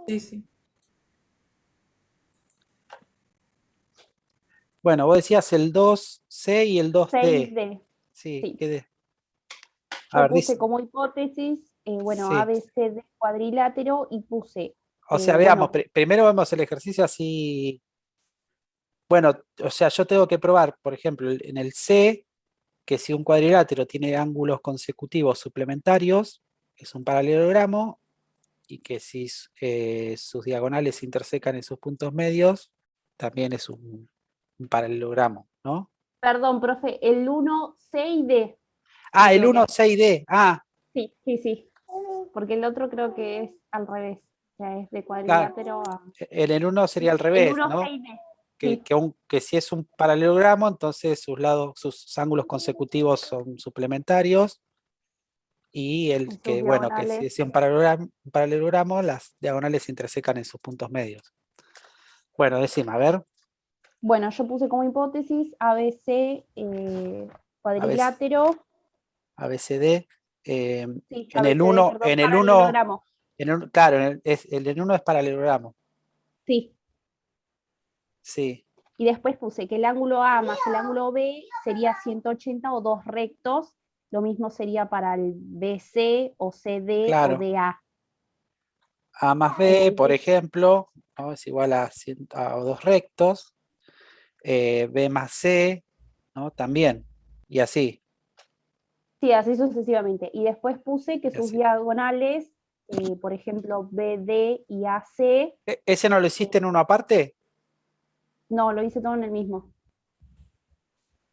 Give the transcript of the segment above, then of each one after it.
Sí, sí. Bueno, vos decías el 2C y el 2D. 6D, Sí, sí. a Yo ver, puse dice. como hipótesis, bueno, Sí. ABCD cuadrilátero y puse, O sea, veamos, bueno, primero vemos el ejercicio así. Bueno, o sea, yo tengo que probar, por ejemplo, en el C, que si un cuadrilátero tiene ángulos consecutivos suplementarios, es un paralelogramo, y que si sus diagonales se intersecan en sus puntos medios, también es un paralelogramo, ¿no? perdón, profe, el 1C y D, me Ah, el equivoqué. 1, 6D. Ah, Sí, sí, sí, porque el otro creo que es al revés, o sea, es de claro. cuadrilátero a... En el 1 sería al El revés, 1C ¿no? y D, Que, sí, que, que si es un paralelogramo, entonces sus lados, sus ángulos consecutivos son suplementarios, y y el sus que, bueno, que si diagonales. es un paralelogramo, las diagonales se intersecan en sus puntos medios. Bueno, decime, a ver, Bueno, yo puse como hipótesis ABC a ver, cuadrilátero, ABCD. eh, sí, en el ABCD, 1, perdón, paralelogramo, claro, el 1 es paralelogramo, sí. sí, Y después puse que el ángulo A más el ángulo B sería 180 o dos rectos. Lo mismo sería para el BC o CD o claro. DA. A más B, por ejemplo, ¿no? Es igual a dos rectos. B más C, ¿no? También, y así, Sí, así sucesivamente. Y después puse que y sus así. diagonales, por ejemplo, BD y AC, ¿Ese no lo hiciste en uno aparte? no, lo hice todo en el mismo.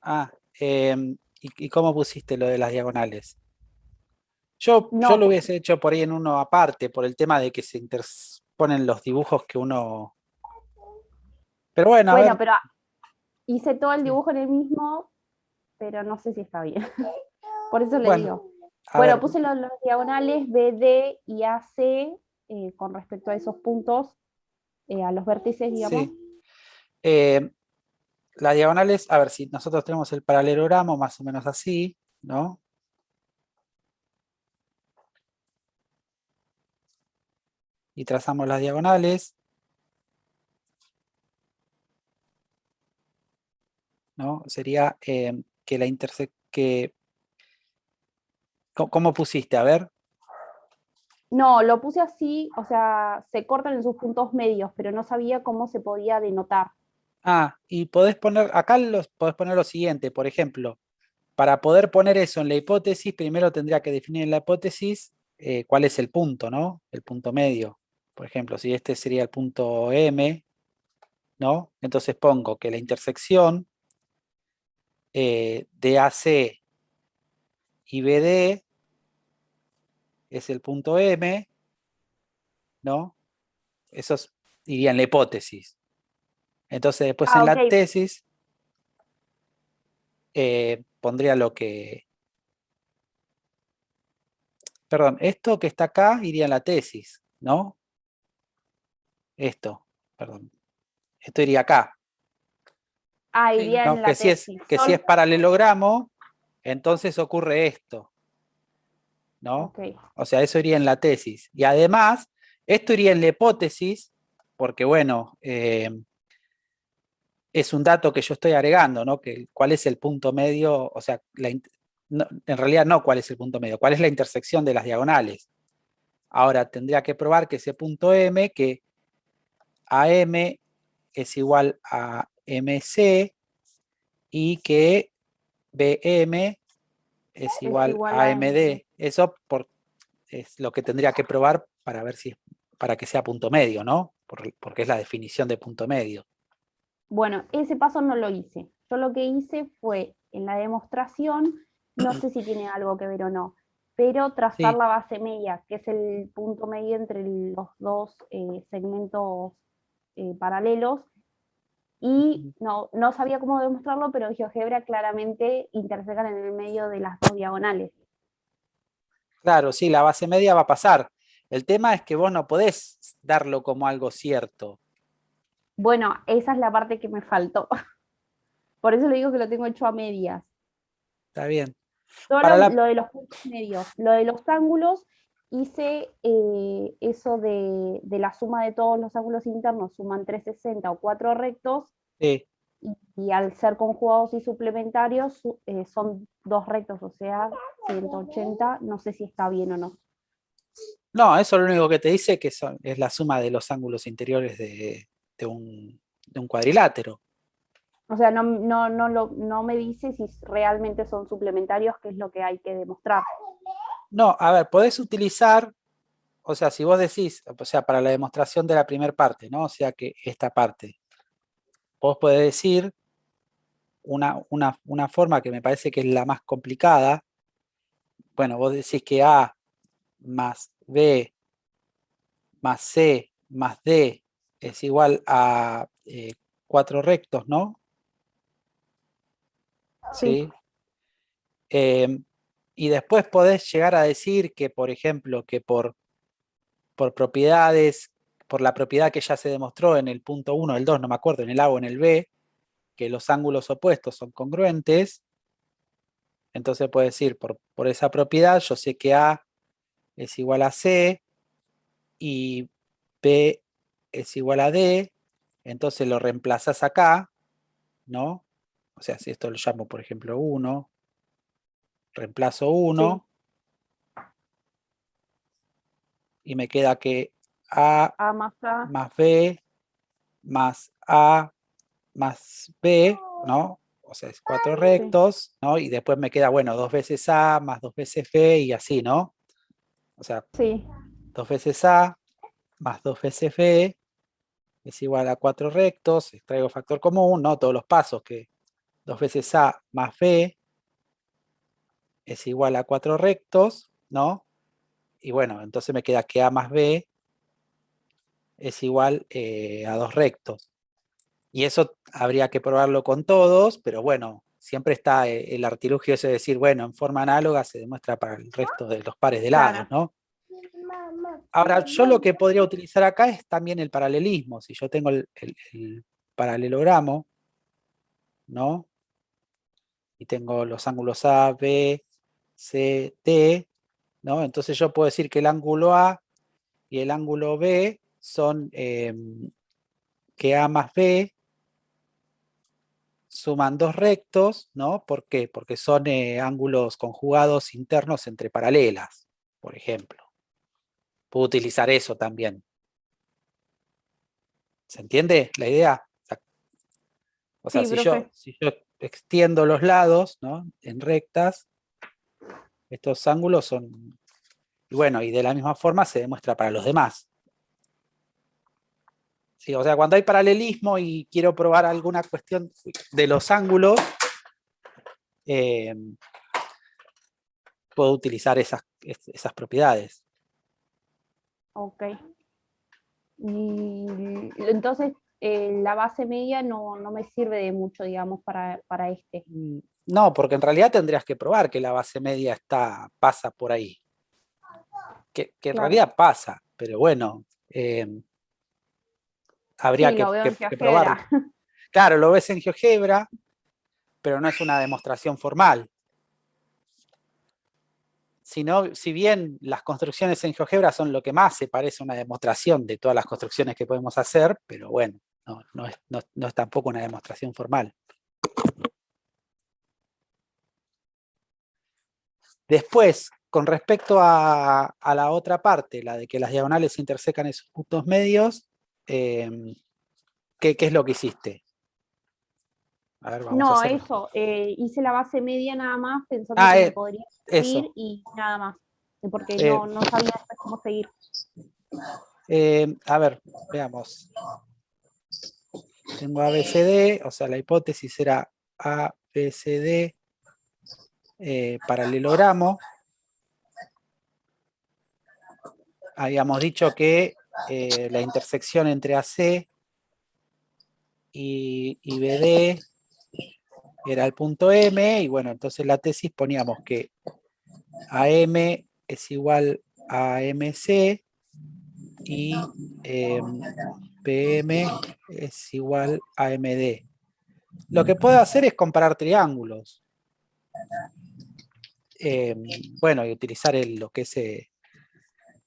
Ah, ¿y cómo pusiste lo de las diagonales? Yo No, lo hubiese hecho por ahí en uno aparte, por el tema de que se interponen los dibujos que uno... Pero bueno, a bueno, ver, pero hice todo el sí. dibujo en el mismo, pero no sé si está bien. Por eso le Bueno, digo. a Bueno, ver, puse los diagonales BD y AC con respecto a esos puntos, a los vértices, digamos. sí. Eh, las diagonales, a ver, si nosotros tenemos el paralelogramo más o menos así, ¿no? Y trazamos las diagonales, ¿no? Sería que la que ¿cómo pusiste? A ver. No, lo puse así, o sea, se cortan en sus puntos medios, pero no sabía cómo se podía denotar. Ah, y podés poner, acá podés poner lo siguiente, por ejemplo, para poder poner eso en la hipótesis, primero tendría que definir en la hipótesis cuál es el punto, ¿no? El punto medio. Por ejemplo, si este sería el punto M, ¿no? Entonces pongo que la intersección de AC y BD es el punto M, ¿no? Eso iría en la hipótesis. Entonces después Ah, en ok. la tesis pondría lo que... Perdón, esto que está acá iría en la tesis, ¿no? Esto, perdón. Esto iría acá, Ah, Sí. iría ¿no? en la tesis. Que si es paralelogramo, entonces ocurre esto, ¿no? Ok. O sea, eso iría en la tesis. Y además, esto iría en la hipótesis, porque bueno, es un dato que yo estoy agregando, ¿no? Que cuál es el punto medio, o sea, en realidad no cuál es el punto medio, cuál es la intersección de las diagonales. Ahora tendría que probar que ese punto M, que AM es igual a MC, y que BM es Es igual igual a a MD. MD. Es lo que tendría que probar para ver si para que sea punto medio, ¿no? Porque es la definición de punto medio. Bueno, ese paso no lo hice. Yo lo que hice fue en la demostración, no sé si tiene algo que ver o no, pero trazar Sí, la base media, que es el punto medio entre los dos segmentos paralelos, y no sabía cómo demostrarlo, pero en GeoGebra claramente intersecan en el medio de las dos diagonales. claro, sí, la base media va a pasar. El tema es que vos no podés darlo como algo cierto. Bueno, esa es la parte que me faltó. Por eso le digo que lo tengo hecho a medias. Está bien. Solo Para la, lo de los puntos medios, lo de los ángulos, hice eso de la suma de todos los ángulos internos, suman 360 o 4 rectos, Sí. y al ser conjugados y suplementarios son 2 rectos, o sea, 180, no sé si está bien o no. No, eso lo único que te dice que es la suma de los ángulos interiores de un cuadrilátero. O sea, no me dice si realmente son suplementarios, que es lo que hay que demostrar. No, a ver, podés utilizar, o sea, si vos decís, o sea, para la demostración de la primera parte, ¿no? O sea, que esta parte, vos podés decir una forma que me parece que es la más complicada. Bueno, vos decís que A más B más C más D es igual a 4 rectos, ¿no? Sí, ¿Sí? Y después podés llegar a decir que, por ejemplo, que por propiedades, por la propiedad que ya se demostró en el punto 1, el 2, no me acuerdo, en el A o en el B, que los ángulos opuestos son congruentes. Entonces puedes decir, por esa propiedad, yo sé que A es igual a C y B es igual a D, entonces lo reemplazas acá, ¿no? O sea, si esto lo llamo, por ejemplo, 1, reemplazo sí. 1 y me queda que A A más A. más B más A más B, ¿no? O sea, es 4 Sí, rectos, ¿no? Y después me queda, bueno, 2 veces A más 2 veces B y así, ¿no? O sea, sí, 2 veces A más 2 veces B es igual a 4 rectos, extraigo factor común, ¿no? Todos los pasos que 2 veces A más B es igual a 4 rectos, ¿no? Y bueno, entonces me queda que A más B es igual a 2 rectos. Y eso habría que probarlo con todos, pero bueno, siempre está el artilugio ese de decir, bueno, en forma análoga se demuestra para el resto de los pares de lados, claro. ¿no? Ahora, yo lo que podría utilizar acá es también el paralelismo. Si yo tengo el paralelogramo, ¿no? Y tengo los ángulos A, B, C, D, ¿no? Entonces yo puedo decir que el ángulo A y el ángulo B son que A más B suman 2 rectos, ¿no? ¿Por qué? Porque son ángulos conjugados internos entre paralelas, por ejemplo. Puedo utilizar eso también. ¿Se entiende la idea? O sea, Sí, profe. si yo extiendo los lados, ¿no? En rectas, estos ángulos son, y bueno, y de la misma forma se demuestra para los demás. Sí, o sea, cuando hay paralelismo y quiero probar alguna cuestión de los ángulos, eh, puedo utilizar esas propiedades. Ok. Y entonces la base media no me sirve de mucho, digamos, para este. No, porque en realidad tendrías que probar que la base media pasa por ahí. Que en Claro. realidad pasa, pero bueno, habría Sí, lo veo en que probarlo. GeoGebra. Claro, lo ves en GeoGebra, pero no es una demostración formal. Si bien las construcciones en GeoGebra son lo que más se parece a una demostración de todas las construcciones que podemos hacer, pero bueno, no es tampoco una demostración formal. Después, con respecto a la otra parte, la de que las diagonales intersecan esos puntos medios, ¿qué es lo que hiciste? A ver, vamos a No, hacer. eso, hice la base media nada más pensando Ah, que me podría servir eso. y nada más, porque Eh, no sabía después cómo seguir. a ver, veamos. Tengo ABCD, o sea, la hipótesis era ABCD paralelogramo. Habíamos dicho que la intersección entre AC y BD era el punto M, y bueno, entonces la tesis poníamos que AM es igual a MC y PM es igual a MD. Lo que puedo hacer es comparar triángulos. Bueno, y utilizar lo que es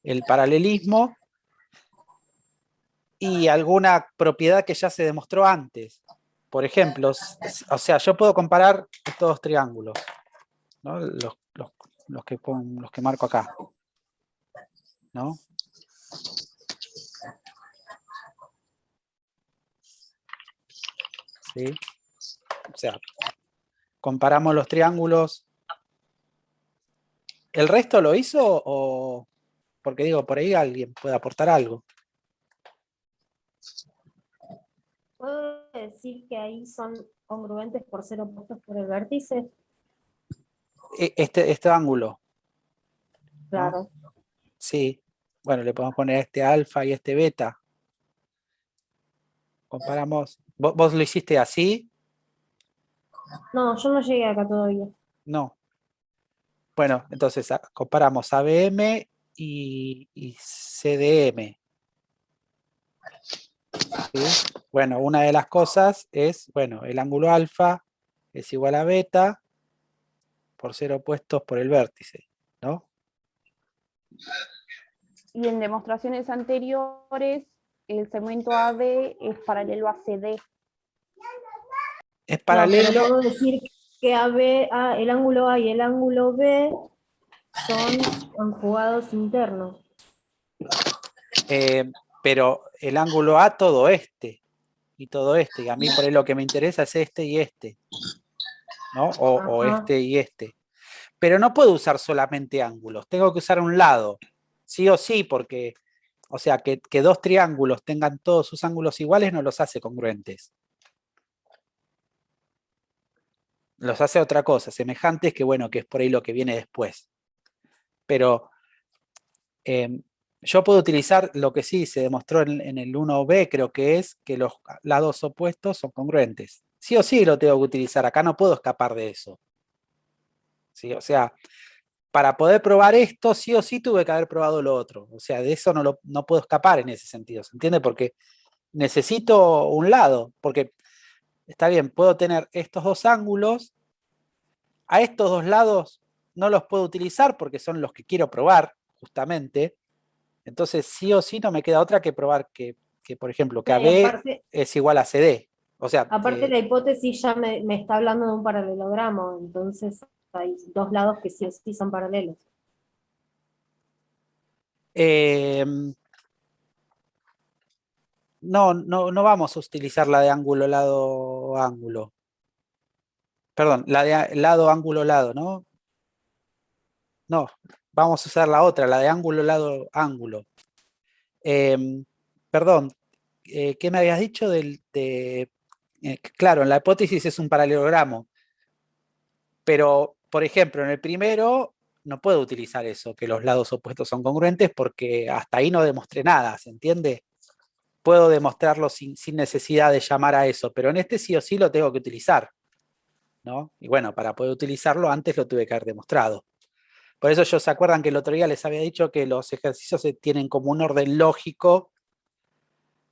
el paralelismo y alguna propiedad que ya se demostró antes. Por ejemplo, o sea, yo puedo comparar estos dos triángulos, ¿no? Los que marco acá, ¿no? ¿Sí? O sea, comparamos los triángulos. ¿El resto lo hizo o...? Porque digo, por ahí alguien puede aportar algo. ¿Puedo decir que ahí son congruentes por ser opuestos por el vértice? Este ángulo, ¿no? Claro. Sí. Bueno, le podemos poner este alfa y este beta. Comparamos. ¿Vos lo hiciste así? No, yo no llegué acá todavía. No. Bueno, entonces comparamos ABM y CDM. ¿Sí? Bueno, una de las cosas es, bueno, el ángulo alfa es igual a beta por ser opuestos por el vértice, ¿no? Y en demostraciones anteriores, el segmento AB es paralelo a CD. Es No, pero paralelo. puedo decir que el ángulo A y el ángulo B son conjugados internos. Pero el ángulo A todo este y todo este, y a mí por ahí lo que me interesa es este y este, ¿no? O este y este. Pero no puedo usar solamente ángulos, tengo que usar un lado, sí o sí, porque, o sea, que dos triángulos tengan todos sus ángulos iguales no los hace congruentes. Los hace otra cosa, semejantes, que bueno, que es por ahí lo que viene después. Pero yo puedo utilizar lo que sí se demostró en el 1b, creo que es que los lados opuestos son congruentes. Sí o sí lo tengo que utilizar, acá no puedo escapar de eso. ¿Sí? O sea, para poder probar esto, sí o sí tuve que haber probado lo otro. O sea, de eso no puedo escapar en ese sentido, ¿se entiende? Porque necesito un lado, porque está bien, puedo tener estos dos ángulos, a estos dos lados no los puedo utilizar porque son los que quiero probar, justamente. Entonces, sí o sí no me queda otra que probar que por ejemplo, que AB Aparte, es igual a CD. O sea, la hipótesis ya me está hablando de un paralelogramo, entonces hay dos lados que sí o sí son paralelos. no vamos a utilizar la de ángulo, lado, ángulo. Perdón, la de lado, ángulo, lado, ¿no? No, vamos a usar la otra, la de ángulo, lado, ángulo. Perdón, ¿qué me habías dicho claro, en la hipótesis es un paralelogramo, pero, por ejemplo, en el primero no puedo utilizar eso, que los lados opuestos son congruentes, porque hasta ahí no demostré nada, ¿se entiende? Puedo demostrarlo sin necesidad de llamar a eso, pero en este sí o sí lo tengo que utilizar, ¿no? Y bueno, para poder utilizarlo antes lo tuve que haber demostrado. Por eso se acuerdan que el otro día les había dicho que los ejercicios tienen como un orden lógico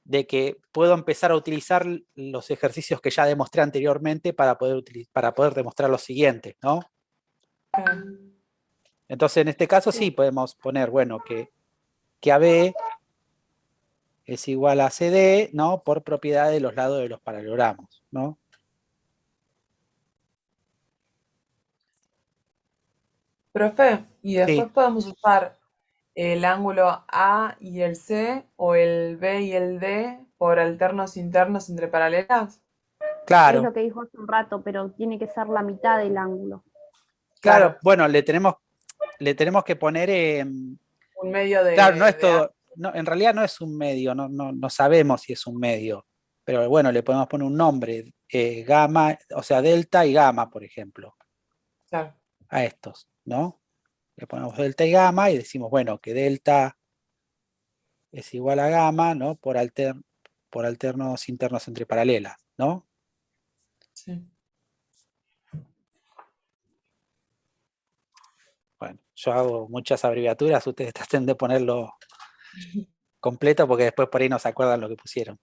de que puedo empezar a utilizar los ejercicios que ya demostré anteriormente para poder demostrar los siguientes, ¿no? Entonces, en este caso sí podemos poner, bueno, que AB es igual a CD, ¿no? Por propiedad de los lados de los paralelogramos, ¿no? Profe, y después Sí, podemos usar el ángulo A y el C o el B y el D por alternos internos entre paralelas. Es claro, lo que dijo hace un rato, pero tiene que ser la mitad del ángulo. claro. Claro, Bueno, le tenemos que poner, un medio claro, no es de A. todo, no, en realidad no es un medio, no sabemos si es un medio, pero bueno, le podemos poner un nombre, gamma, o sea, delta y gamma, por ejemplo, Claro, a estos, ¿no? Le ponemos delta y gamma y decimos, bueno, que delta es igual a gamma, ¿no? Por alternos internos entre paralelas, ¿no? sí. Bueno, yo hago muchas abreviaturas, ustedes traten de ponerlo completo porque después por ahí no se acuerdan lo que pusieron.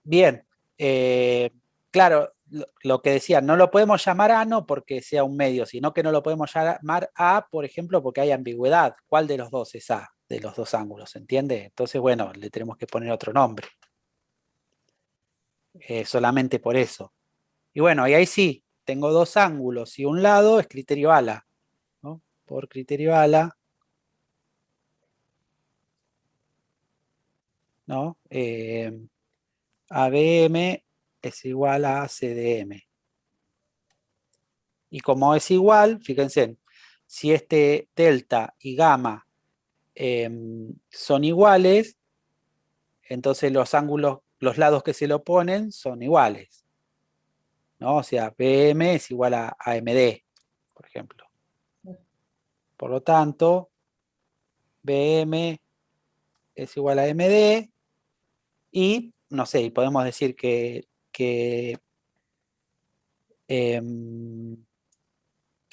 Bien, claro, lo que decía, no lo podemos llamar A no porque sea un medio, sino que no lo podemos llamar A, por ejemplo, porque hay ambigüedad. ¿Cuál de los dos es A? De los dos ángulos, ¿se entiende? Entonces, bueno, le tenemos que poner otro nombre. Solamente por eso. Y bueno, y ahí sí, tengo dos ángulos y un lado es criterio ALA, ¿no? Por criterio ALA, ¿no? ABM es igual a CDM. Y como es igual, fíjense, si este delta y gamma son iguales, entonces los ángulos, los lados que se le oponen son iguales, ¿no? O sea, BM es igual a AMD, por ejemplo. Por lo tanto, BM es igual a MD y, no sé, podemos decir que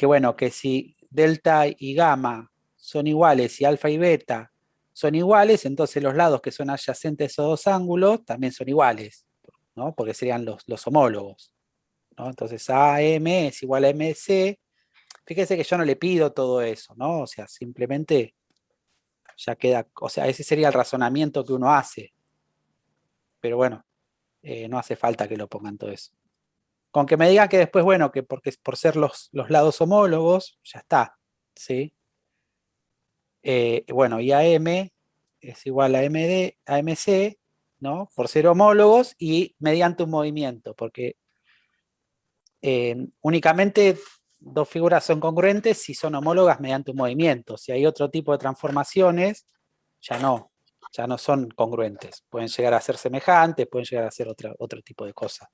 bueno, que si delta y gamma son iguales y alfa y beta son iguales, entonces los lados que son adyacentes a esos dos ángulos también son iguales, ¿no? Porque serían los homólogos, ¿no? Entonces AM es igual a MC. Fíjense que yo no le pido todo eso, ¿no? O sea, simplemente ya queda, o sea, ese sería el razonamiento que uno hace. Pero bueno, no hace falta que lo pongan todo eso. Con que me digan que después, bueno, que porque por ser los lados homólogos, ya está, ¿sí? Bueno, y AM es igual a MD, a MC, ¿no? Por ser homólogos y mediante un movimiento, porque únicamente dos figuras son congruentes si son homólogas mediante un movimiento. Si hay otro tipo de transformaciones, ya no son congruentes. Pueden llegar a ser semejantes, pueden llegar a ser otro tipo de cosas.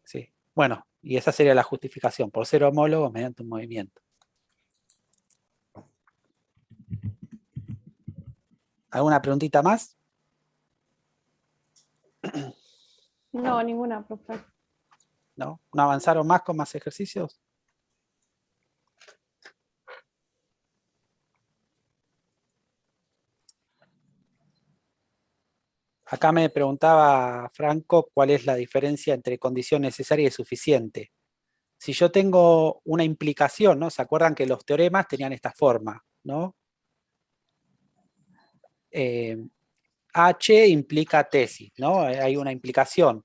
Sí. Bueno, y esa sería la justificación, por ser homólogos mediante un movimiento. ¿Alguna preguntita más? No, ninguna, profe. ¿No? ¿No avanzaron más con más ejercicios? Acá me preguntaba Franco cuál es la diferencia entre condición necesaria y suficiente. Si yo tengo una implicación, ¿no? ¿Se acuerdan que los teoremas tenían esta forma, ¿no? H implica tesis, ¿no? Hay una implicación.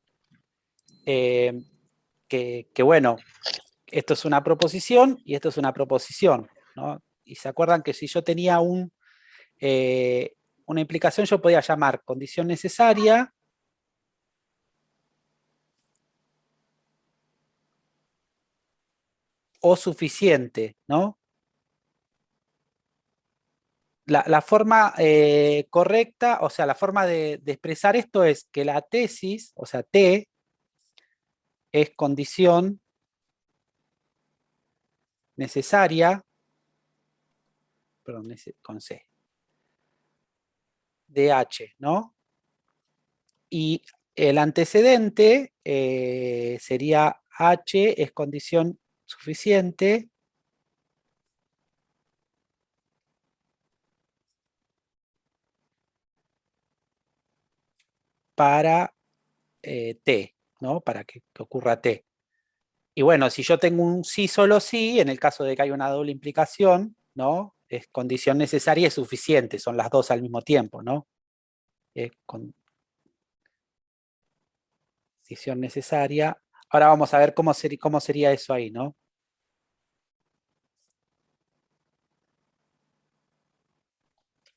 Que bueno, esto es una proposición y esto es una proposición, ¿no? Y se acuerdan que si yo tenía una implicación, yo podía llamar condición necesaria o suficiente, ¿no? La forma correcta, o sea, la forma de expresar esto es que la tesis, o sea, T, es condición necesaria, perdón, con C, de H, ¿no? Y el antecedente sería H es condición suficiente para T, ¿no? Para que ocurra T. Y bueno, si yo tengo un sí, solo sí, en el caso de que haya una doble implicación, ¿no? Es condición necesaria y suficiente, son las dos al mismo tiempo, ¿no? Condición necesaria. Ahora vamos a ver cómo sería eso ahí, ¿no?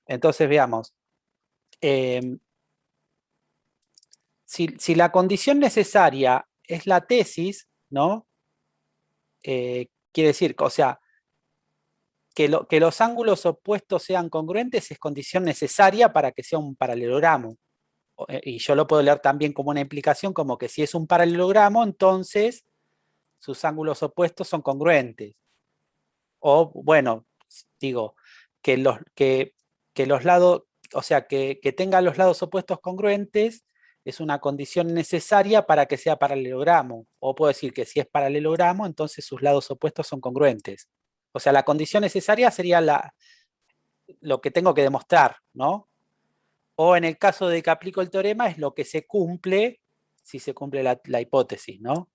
Entonces veamos. Si la condición necesaria es la tesis, ¿no? Quiere decir, o sea, que los ángulos opuestos sean congruentes es condición necesaria para que sea un paralelogramo. Y yo lo puedo leer también como una implicación, como que si es un paralelogramo, entonces sus ángulos opuestos son congruentes. O, bueno, digo, que los lados, o sea, que tengan los lados opuestos congruentes es una condición necesaria para que sea paralelogramo. O puedo decir que si es paralelogramo, entonces sus lados opuestos son congruentes. O sea, la condición necesaria sería lo que tengo que demostrar, ¿no? O en el caso de que aplico el teorema, es lo que se cumple si se cumple la hipótesis, ¿no?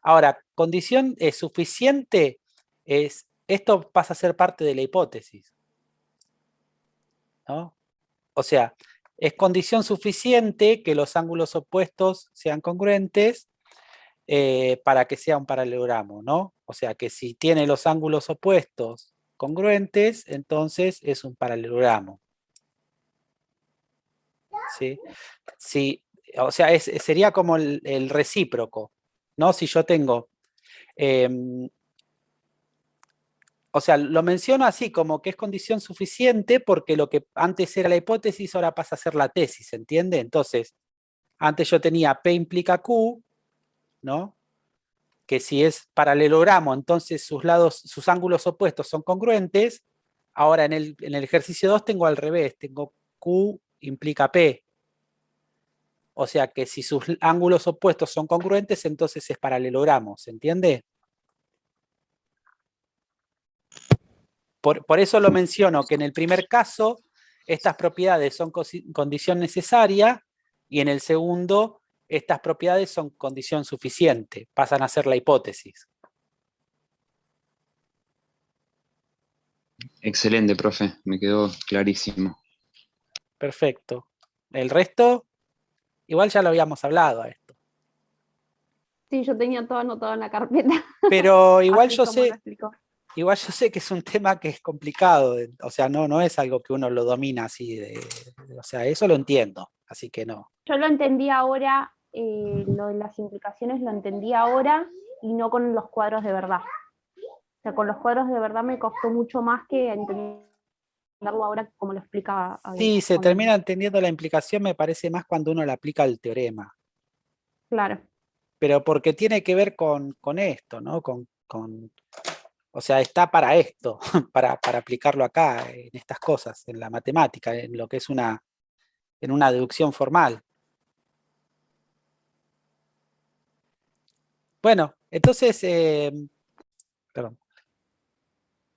Ahora, condición suficiente es, esto pasa a ser parte de la hipótesis, ¿no? O sea, es condición suficiente que los ángulos opuestos sean congruentes para que sea un paralelogramo, ¿no? O sea, que si tiene los ángulos opuestos congruentes, entonces es un paralelogramo. ¿Sí? Sí, o sea, sería como el recíproco, ¿no? Si yo tengo... o sea, lo menciono así, como que es condición suficiente porque lo que antes era la hipótesis ahora pasa a ser la tesis, ¿entiende? Entonces, antes yo tenía P implica Q, ¿no? Que si es paralelogramo, entonces sus ángulos opuestos son congruentes. Ahora en el ejercicio 2 tengo al revés, tengo Q implica P. O sea que si sus ángulos opuestos son congruentes, entonces es paralelogramo, ¿se entiende? Por eso lo menciono, que en el primer caso estas propiedades son condición necesaria y en el segundo estas propiedades son condición suficiente, pasan a ser la hipótesis. Excelente, profe, me quedó clarísimo. Perfecto. El resto, igual ya lo habíamos hablado a esto. Sí, yo tenía todo anotado en la carpeta. Pero igual así yo como lo sé, explicó. igual yo sé que es un tema que es complicado, o sea, no es algo que uno lo domina así, o sea, eso lo entiendo, así que no. Yo lo entendí ahora, lo de las implicaciones lo entendí ahora y no con los cuadros de verdad. O sea, con los cuadros de verdad me costó mucho más que entenderlo ahora como lo explicaba. Sí, se termina entendiendo la implicación, me parece más cuando uno la aplica al teorema. Claro. Pero porque tiene que ver con esto, ¿no? O sea, está para esto, para aplicarlo acá, en estas cosas, en la matemática, en lo que es en una deducción formal. Bueno, entonces, perdón.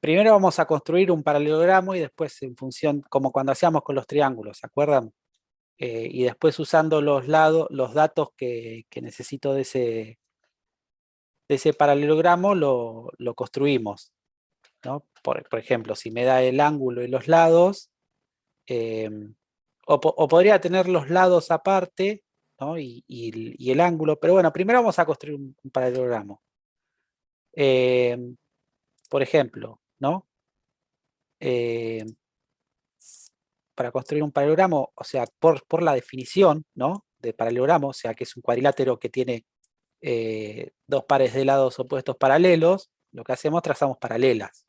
Primero vamos a construir un paralelogramo y después en función, como cuando hacíamos con los triángulos, ¿se acuerdan? Y después usando los datos que necesito de ese paralelogramo lo construimos, ¿no? Por ejemplo, si me da el ángulo y los lados, o podría tener los lados aparte, ¿no? y el ángulo, pero bueno, primero vamos a construir un paralelogramo. Por ejemplo, ¿no? Para construir un paralelogramo, o sea, por la definición, ¿no? De paralelogramo, o sea, que es un cuadrilátero que tiene dos pares de lados opuestos paralelos, lo que hacemos, trazamos paralelas,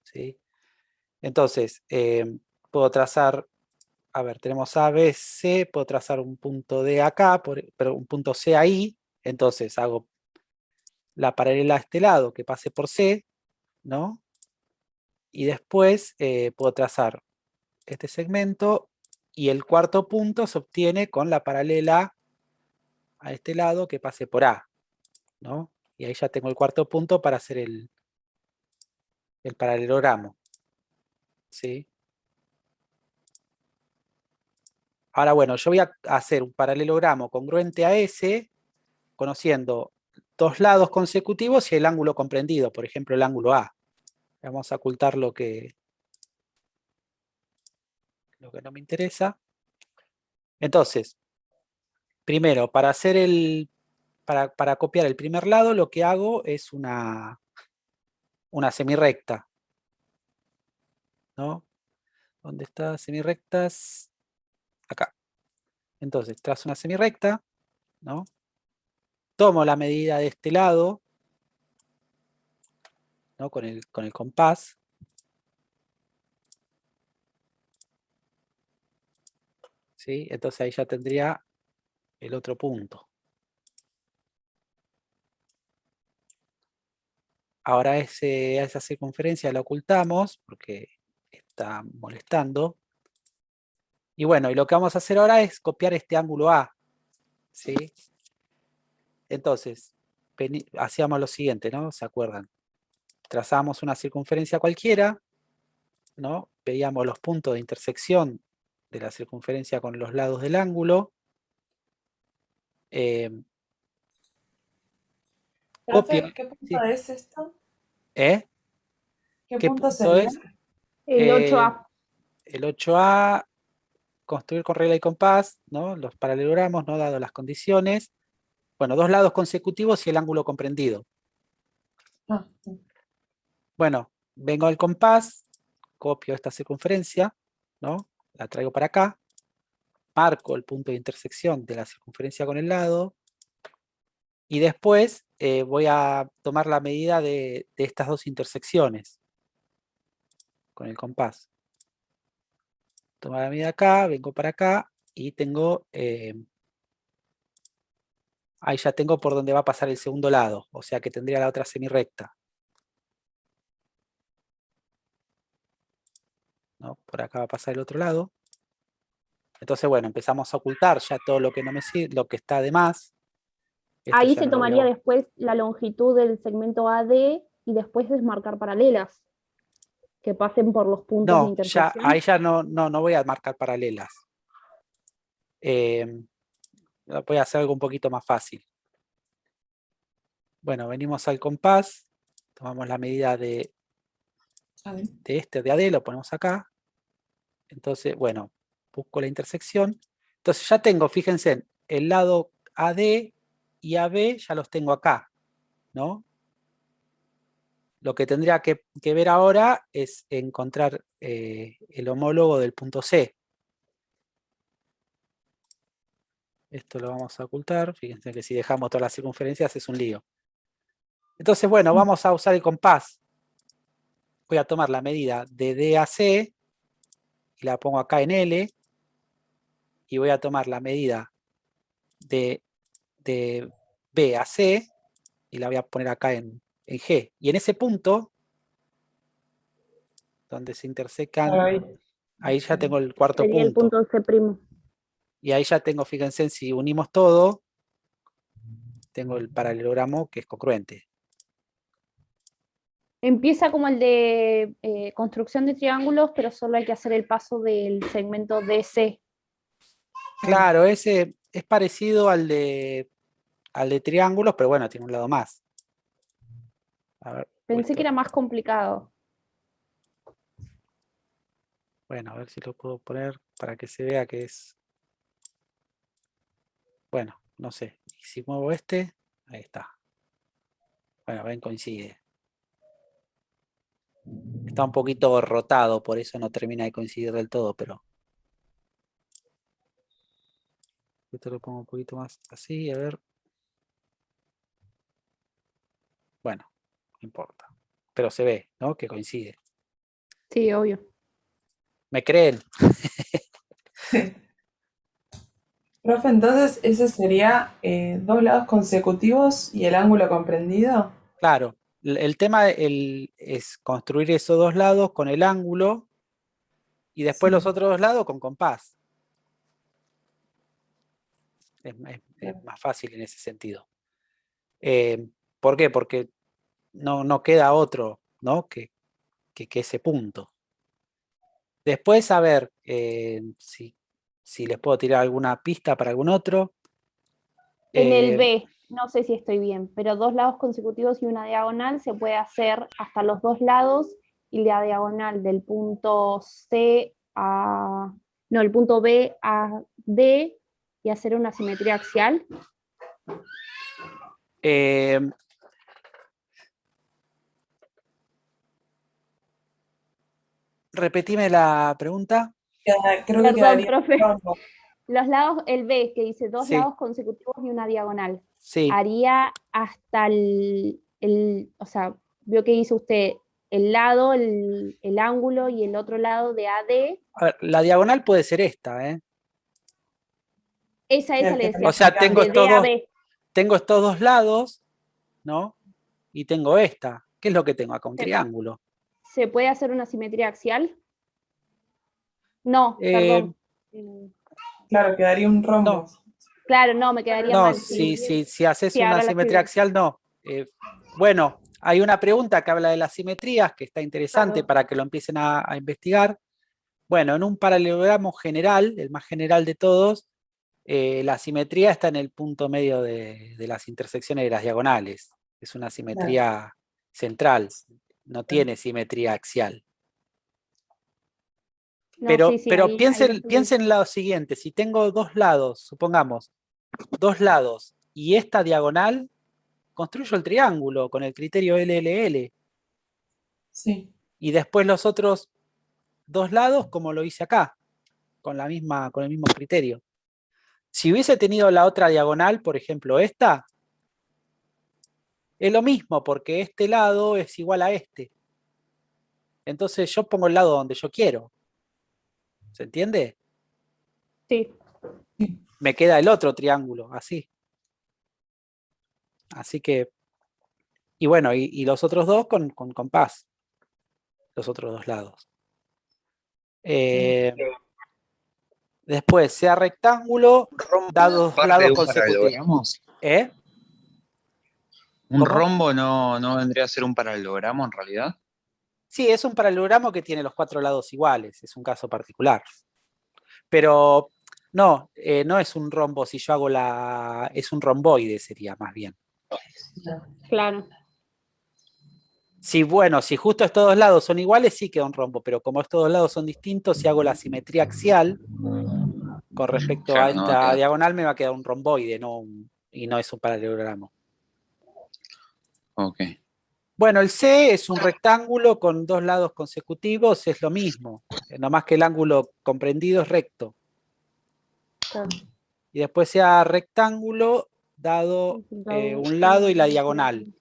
¿sí? Entonces, puedo trazar, a ver, tenemos A, B, C, puedo trazar un punto D acá, pero un punto C ahí, entonces hago la paralela a este lado que pase por C, ¿no? Y después puedo trazar este segmento y el cuarto punto se obtiene con la paralela a este lado que pase por A, ¿no? Y ahí ya tengo el cuarto punto para hacer el paralelogramo, ¿sí? Ahora, bueno, yo voy a hacer un paralelogramo congruente a ese, conociendo dos lados consecutivos y el ángulo comprendido, por ejemplo, el ángulo A. Vamos a ocultar lo que no me interesa. Entonces, primero, para copiar el primer lado, lo que hago es una semirrecta, ¿no? ¿Dónde está semirrectas? Acá. Entonces, trazo una semirrecta, ¿no? Tomo la medida de este lado, ¿no? Con el compás. ¿Sí? Entonces ahí ya tendría el otro punto. Ahora esa circunferencia la ocultamos porque está molestando. Y bueno, y lo que vamos a hacer ahora es copiar este ángulo A, ¿sí? Entonces, hacíamos lo siguiente, ¿no? ¿Se acuerdan? Trazábamos una circunferencia cualquiera, ¿no? Veíamos los puntos de intersección de la circunferencia con los lados del ángulo. Profe, copio. ¿qué punto Sí. es esto? ¿Eh? ¿Qué ¿Qué punto punto sería? es? El 8A. El 8A, construir con regla y compás, ¿no? Los paralelogramos, ¿no? Dado las condiciones. Bueno, dos lados consecutivos y el ángulo comprendido. Ah, sí. Bueno, vengo al compás, copio esta circunferencia, ¿no? La traigo para acá, marco el punto de intersección de la circunferencia con el lado, y después voy a tomar la medida de estas dos intersecciones con el compás. Tomo la medida acá, vengo para acá, y tengo, ahí ya tengo por donde va a pasar el segundo lado, o sea que tendría la otra semirecta, ¿no? Por acá va a pasar el otro lado. Entonces, bueno, empezamos a ocultar ya todo lo que no me sirve, lo que está de más. Esto Ahí ya se no lo voy a- tomaría después la longitud del segmento AD y después desmarcar paralelas que pasen por los puntos de No, ya, intersección. ahí ya no voy a marcar paralelas. Voy a hacer algo un poquito más fácil. Bueno, venimos al compás, tomamos la medida de AD, lo ponemos acá. Entonces, bueno, busco la intersección. Entonces ya tengo, fíjense, el lado AD y AB ya los tengo acá, ¿no? Lo que tendría que ver ahora es encontrar el homólogo del punto C. Esto lo vamos a ocultar. Fíjense que si dejamos todas las circunferencias es un lío. Entonces, bueno, vamos a usar el compás. Voy a tomar la medida de D a C y la pongo acá en L. Y voy a tomar la medida de B a C y la voy a poner acá en G. Y en ese punto, donde se intersecan, ahí ya tengo el cuarto Sería el punto. punto C'. Y ahí ya tengo, fíjense, si unimos todo, tengo el paralelogramo que es congruente. Empieza como el de construcción de triángulos, pero solo hay que hacer el paso del segmento DC. Claro, ese es parecido al de triángulos, pero bueno, tiene un lado más. A ver, Pensé que era más complicado. bueno, a ver si lo puedo poner para que se vea que es... Bueno, no sé. Y si muevo este, ahí está. Bueno, ven, coincide. Está un poquito rotado, por eso no termina de coincidir del todo, pero... Esto lo pongo un poquito más así, a ver. Bueno, no importa. Pero se ve, ¿no? Que coincide. Sí, obvio. ¿Me creen? Profe, entonces ese sería dos lados consecutivos y el ángulo comprendido. Claro. El tema es construir esos dos lados con el ángulo y después los otros dos lados con compás. Es más fácil en ese sentido. ¿Por qué? Porque no queda otro, ¿no? que ese punto. Después, a ver si les puedo tirar alguna pista para algún otro. En el B, no sé si estoy bien, pero dos lados consecutivos y una diagonal se puede hacer hasta los dos lados y la diagonal del punto C a... No, el punto B a D y hacer una simetría axial. Repetime la pregunta. Creo que Perdón, quedaría profe. rombo. Los lados, el B, que dice dos Sí. lados consecutivos y una diagonal, Sí. haría hasta o sea, vio que hizo usted el lado, el ángulo y el otro lado de AD. A ver, la diagonal puede ser esta, ¿eh? Esa le decía. O sea, tengo de D a B. estos dos lados, ¿no? Y tengo esta. ¿Qué es lo que tengo acá? Un triángulo. ¿Se puede hacer una simetría axial? No, perdón. Claro, quedaría un rombo. No. Claro, no, me quedaría No, mal. si haces Sí, una ahora la simetría estoy axial, no. Bueno, hay una pregunta que habla de las simetrías, que está interesante Claro. para que lo empiecen a investigar. Bueno, en un paralelogramo general, el más general de todos, La simetría está en el punto medio de las intersecciones de las diagonales. Es una simetría central, no tiene simetría axial. No, Pero, sí, sí, pero ahí lo piensen, estuve piensen en lo siguiente, si tengo dos lados, supongamos, dos lados y esta diagonal, construyo el triángulo con el criterio LLL Sí. y después los otros dos lados como lo hice acá, con el mismo criterio. Si hubiese tenido la otra diagonal, por ejemplo esta, es lo mismo porque este lado es igual a este. Entonces yo pongo el lado donde yo quiero. ¿Se entiende? Sí. Me queda el otro triángulo, así. Así que, y bueno, y los otros dos con compás. Los otros dos lados. Después, sea rectángulo, dados ¿Parte lados de un consecutivos. paralelogramo? ¿Eh? ¿Un ¿Cómo? rombo no vendría a ser un paralelogramo en realidad? Sí, es un paralelogramo que tiene los cuatro lados iguales, es un caso particular. Pero no, no es un rombo, si yo hago es un romboide sería más bien. Claro. Sí, bueno, si justo estos dos lados son iguales, sí queda un rombo, pero como estos dos lados son distintos, si hago la simetría axial con respecto a Claro, no va a esta quedar. diagonal, me va a quedar un romboide, y no es un paralelogramo. Ok. Bueno, el C es un rectángulo con dos lados consecutivos, es lo mismo, nomás que el ángulo comprendido es recto. Claro. Y después sea rectángulo dado un lado y la diagonal.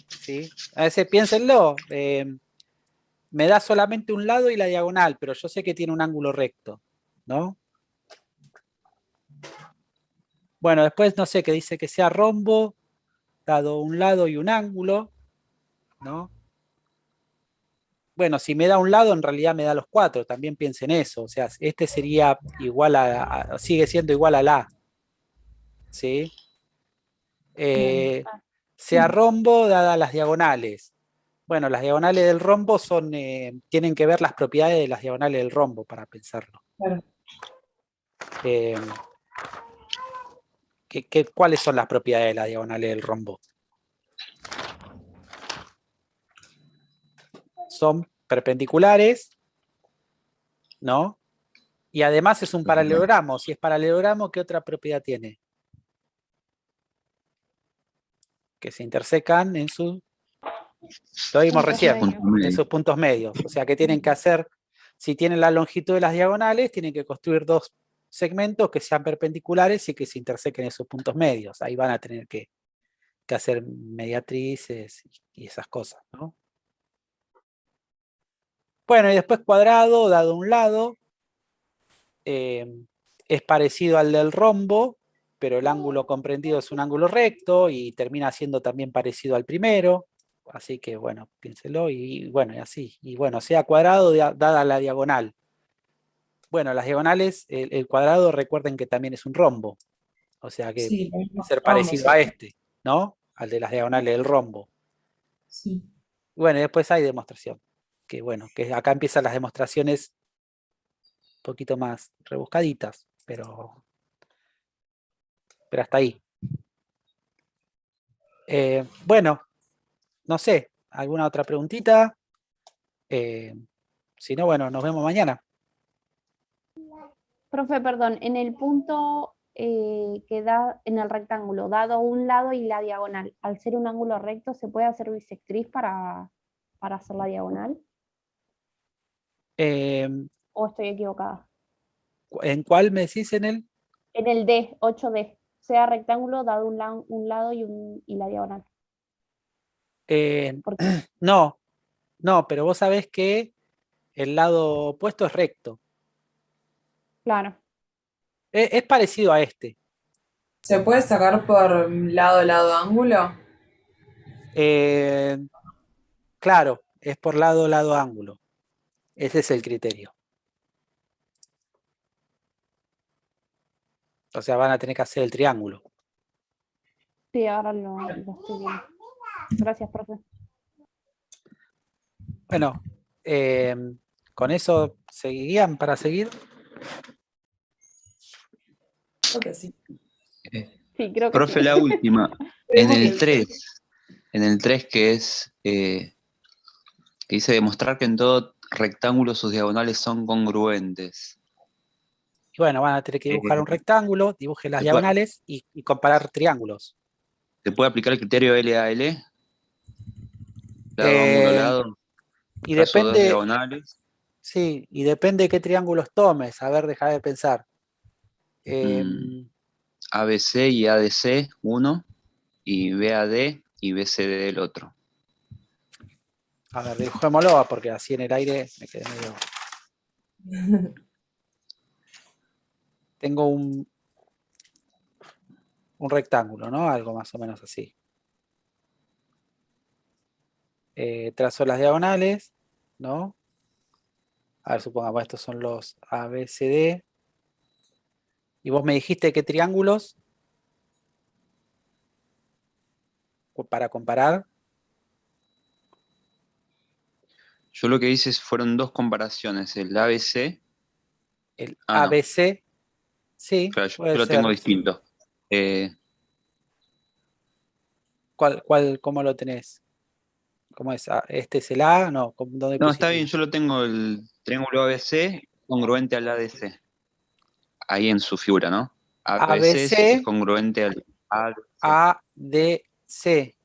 ¿Sí? A veces piénsenlo, me da solamente un lado y la diagonal, pero yo sé que tiene un ángulo recto, ¿no? Bueno, después no sé, que dice que sea rombo, dado un lado y un ángulo, ¿no? Bueno, si me da un lado, en realidad me da los cuatro, también piensen eso, o sea, este sería igual sigue siendo igual a la, ¿sí? Sea rombo, dadas las diagonales. Bueno, las diagonales del rombo tienen que ver las propiedades de las diagonales del rombo para pensarlo. Claro. ¿Cuáles son las propiedades de las diagonales del rombo? Son perpendiculares, ¿no? Y además es un paralelogramo. Si es paralelogramo, ¿qué otra propiedad tiene? Que se intersecan en sus... Lo vimos recién, en sus puntos medios. O sea que tienen que hacer, si tienen la longitud de las diagonales, tienen que construir dos segmentos que sean perpendiculares y que se intersequen en sus puntos medios. Ahí van a tener que hacer mediatrices y esas cosas, ¿no? Bueno, y después cuadrado, dado un lado, es parecido al del rombo, pero el ángulo comprendido es un ángulo recto y termina siendo también parecido al primero. Así que, bueno, piénselo y bueno, y así. Y bueno, sea cuadrado dada la diagonal. Bueno, las diagonales, el cuadrado recuerden que también es un rombo. O sea que Sí, va a ser parecido a este, ¿no? Al de las diagonales del rombo. sí. Bueno, y después hay demostración. Que bueno, que acá empiezan las demostraciones un poquito más rebuscaditas, pero hasta ahí. Bueno, no sé, ¿alguna otra preguntita? Si no, bueno, nos vemos mañana. Profe, perdón, en el punto que da en el rectángulo, dado un lado y la diagonal, al ser un ángulo recto, ¿se puede hacer bisectriz para hacer la diagonal? ¿O estoy equivocada? ¿En cuál me decís en el? En el D, 8D, sea rectángulo, dado un lado y la diagonal. No, pero vos sabés que el lado opuesto es recto. Claro. Es parecido a este. ¿Se puede sacar por lado, ángulo? Claro, es por lado, ángulo. Ese es el criterio. O sea, van a tener que hacer el triángulo. Sí, ahora lo estoy viendo. Gracias, profe. Bueno, con eso seguirían para seguir. Creo que sí. Sí, creo que Profe, sí. la última. En el 3, que es que dice demostrar que en todo rectángulo sus diagonales son congruentes. Y bueno, van a tener que dibujar un rectángulo, dibujen las ¿Se puede- diagonales y comparar triángulos. ¿Se puede aplicar el criterio LAL? Lado, ángulo, Eh, lado, y caso dos depende, diagonales. sí, y depende de qué triángulos tomes. A ver, deja de pensar. Eh, ABC y ADC, uno, y BAD y BCD el otro. a ver, dibujémoslo, porque así en el aire me quedé medio. Tengo un rectángulo, ¿no? Algo más o menos así. Trazo las diagonales, ¿no? A ver, supongamos, estos son los ABCD. Y vos me dijiste qué triángulos para comparar. Yo lo que hice fueron dos comparaciones, el ABC, El no, ABC, sí, claro, yo puede lo tengo ser. distinto. ¿Cómo lo tenés? ¿Cómo es? ¿Este es el A? No, ¿dónde No, está pusiste? bien, yo lo tengo el triángulo ABC congruente al ADC, ahí en su figura, ¿no? ABC es ABC, congruente al ADC. ADC.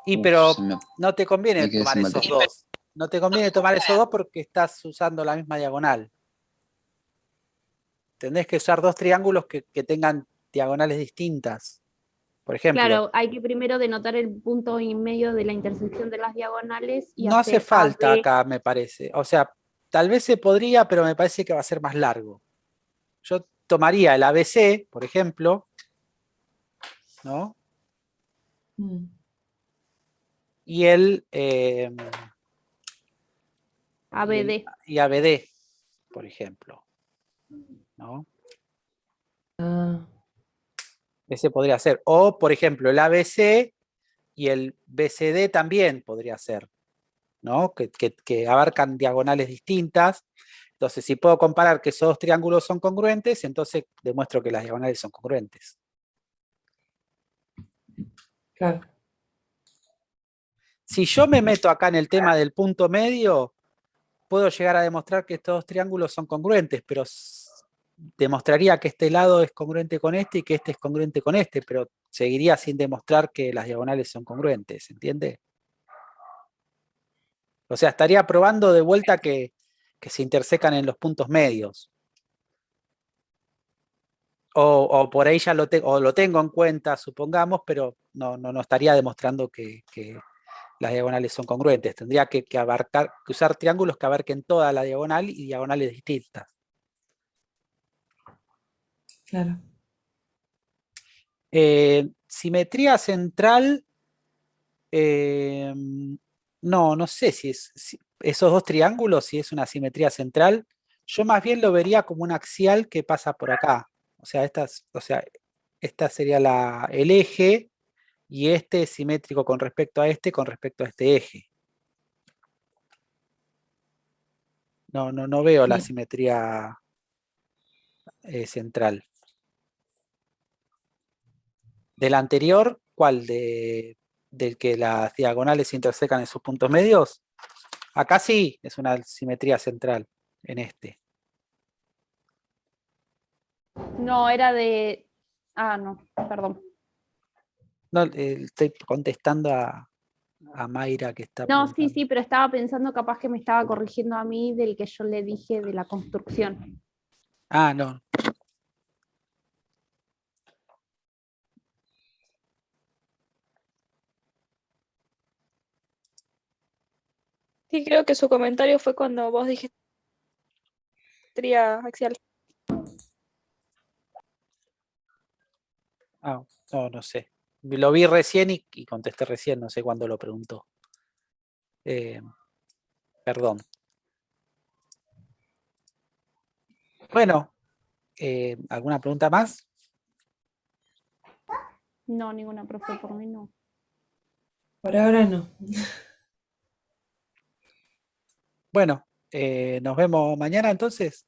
Y pero no te conviene me quedé tomar sin esos batería. dos. No te conviene tomar esos dos porque estás usando la misma diagonal. Tendés que usar dos triángulos que tengan diagonales distintas. Por ejemplo, Claro, hay que primero denotar el punto y medio de la intersección de las diagonales y no hace hacer falta AB. acá, me parece. O sea, tal vez se podría, pero me parece que va a ser más largo. Yo tomaría el ABC, por ejemplo, ¿no? Y el ABD. y ABD, por ejemplo, ¿no? Ah, Ese podría ser. O, por ejemplo, el ABC y el BCD también podría ser, ¿no? Que abarcan diagonales distintas. Entonces, si puedo comparar que esos dos triángulos son congruentes, entonces demuestro que las diagonales son congruentes. claro. Si yo me meto acá en el tema del punto medio, puedo llegar a demostrar que estos dos triángulos son congruentes, pero demostraría que este lado es congruente con este y que este es congruente con este, pero seguiría sin demostrar que las diagonales son congruentes, ¿entiende? O sea, estaría probando de vuelta que se intersecan en los puntos medios. O por ahí ya lo tengo en cuenta, supongamos, pero no estaría demostrando que las diagonales son congruentes. Tendría que usar triángulos que abarquen toda la diagonal y diagonales distintas. Claro. Simetría central, no sé si esos dos triángulos, si es una simetría central, yo más bien lo vería como un axial que pasa por acá. O sea, esta sería el eje y este es simétrico con respecto a este eje. No veo la Sí. simetría central. Del anterior, ¿cuál? Del que las diagonales se intersecan en sus puntos medios. Acá sí es una simetría central en este. No, era de. Ah, no, perdón. No, estoy contestando a Mayra que está No, sí, preguntando. sí, pero estaba pensando capaz que me estaba corrigiendo a mí del que yo le dije de la construcción. Ah, no. Sí, creo que su comentario fue cuando vos dijiste axial. Ah, no sé. Lo vi recién y contesté recién, no sé cuándo lo preguntó. Perdón. Bueno, ¿alguna pregunta más? No, ninguna, profe, por mí no. Por ahora no. Bueno, nos vemos mañana entonces.